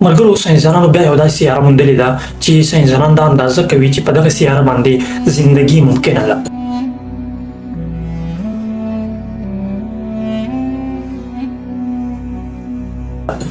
ملګرو ساینسدانانو بیا یو داسې سیاره موندلې ده چې ساینسدانان دا اندازه کوي چې په دغه سیاره باندې زندګي ممکنه ده.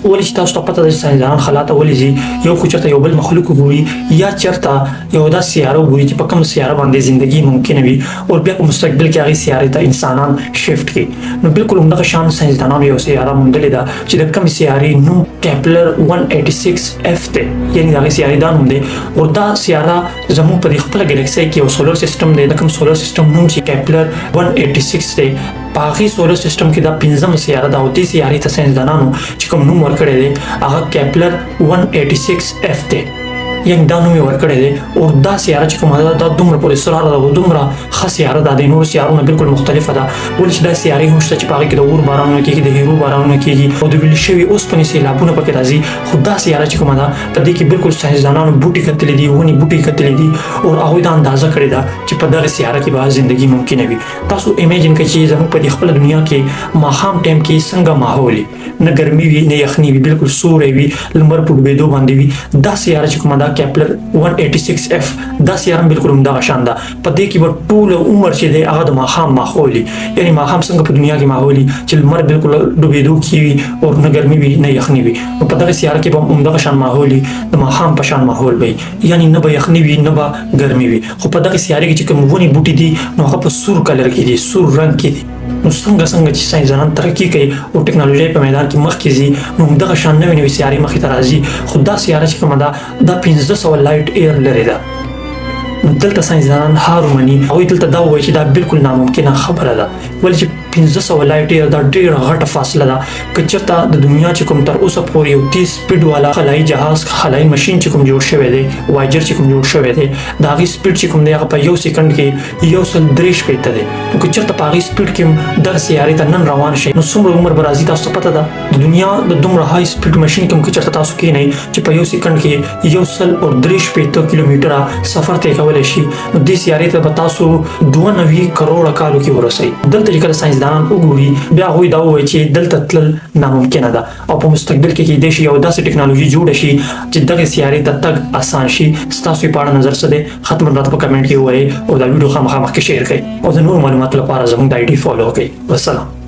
ولې چې تاسو ته پته ده چې ساینسدانان خلا ته ولې ځي، یو خو چېرته یو بل مخلوق وګوري یا چېرته یو داسې سیاره وګوري چې په کوم سیاره باندې زندګي ممکنه وي او بیا په مستقبل کې هغې سیارې ته انسانان شفټ کړي. نو بالکل همدغه شان ساینسدانانو یو سیاره موندلې ده چې د کومې سیارې نوم کیپلر 186F دی، یعنې د هغې سیارې دا نوم دی. او دا سیاره زموږ په دې خپله ګلیکسۍ کې یو سولر سیسټم دی، د کوم سولر سیسټم نوم چې کیپلر 186 دی. په هغې سولر سیسټم کې دا 5مه سیاره ده او دې سیارې ته ساینسدانانو چې کوم نوم ورکړی دی هغه کیپلر 186F دی، یعنې دا نوم یې ورکړی دی. او دا سیاره چې کومه ده دا دومره پورې اسرار ده او دومره ښه سیاره ده، د نورو سیارو نه بالکل مختلفه ده. ولې چې دا سیارې هم شته چې په هغې کې د اور بارانونه کېږي، د هیرو بارانونه کېږي او د ویلې شوي اوسپنې سیلابونه پکې راځي. خو دا سیاره چې کومه ده په دې کې بالکل ساینسدانانو بوټي کتلي دي، ونې بوټي کتلي دي او هغوی دا اندازه کړې ده چې په دغه سیاره کې به زندګي ممکنه وي. تاسو امیجن کړئ چې زموږ په دې خپله دنیا کې ماښام ټایم کې څنګه ماحول وي، نه ګرمي وي نه یخني وي، بالکل سوری وي، لمر په ډوبېدو باندې وي. دا سیاره چې کومه ده کیپلر 186F دا سیاره بالکل همدغه شان ده. په دې کې به ټول عمر چې دی هغه د ماښام ماحول وي، یعنې ماښام څنګه په دنیا کې ماحول وي چې لمر بالکل ډوبېدو کې وي او نه ګرمي وي نه یخني وي، نو په دغه سیاره کې به همدغه شان ماحول وي، د ماښام په شان ماحول وي، یعنې نه به یخني وي نه به ګرمي وي. خو په دغه سیاره کې چې کوم ونې بوټي دي نو هغه په سور کلر کې دي، سور رنګ کې دي. نو څنګه چې ساینسدانان ترقي کوي او ټکنالوژي په میدان کې مخکې ځي نو همدغه شان نوې نوې سیارې مخې ته راځي. خو دا سیاره چې کومه ده دا 1500 لایټ ایر لرې ده. نو دلته ساینسدانان هار ومني، هغوی دلته دا ووایي چې دا بالکل ناممکنه خبره ده. ولې چې 1500 لایټ ایر دا ډېره غټه فاصله ده. که چېرته د دنیا چې کوم تر اوسه پورې یو 30 سپیډ والا خلایي جهاز خلایي مشین چې کوم جوړ شوی دی، وایجر چې کوم جوړ شوی دی، د هغې سپیډ چې کوم دی هغه په 1 سیکنډ کې 163 دی. نو که چېرته په هغې سپیډ کې دغه سیارې ته نن روان شئ نو څومره عمر به راځي تاسو ته پته ده. د دنیا د دومره های سپیډ مشین کې هم که چېرته تاسو کښېنئ چې په 1 سیکنډ کې 163 کیلومیټره سفر طی کولی شي نو دې سیارې ته به تاسو 92 کروړه کالو کې ورسئ. دلته چې کله ساینسدانان وګوري بیا هغوی دا ووایي چې دلته تلل ناممکنه ده او په مستقبل کې کیدای شي یو داسې ټکنالوژي جوړه شي چې دغه سیارې ته تګ اسان شي. ستاسو یې په اړه نظر څه دی؟ حتما راته په کمنټ کې ووایئ او دا ویډیو خامخا مخکې شیر کړئ او د نورو معلوماتو لپاره زموږ د آی ډي فالو کړئ. والسلام.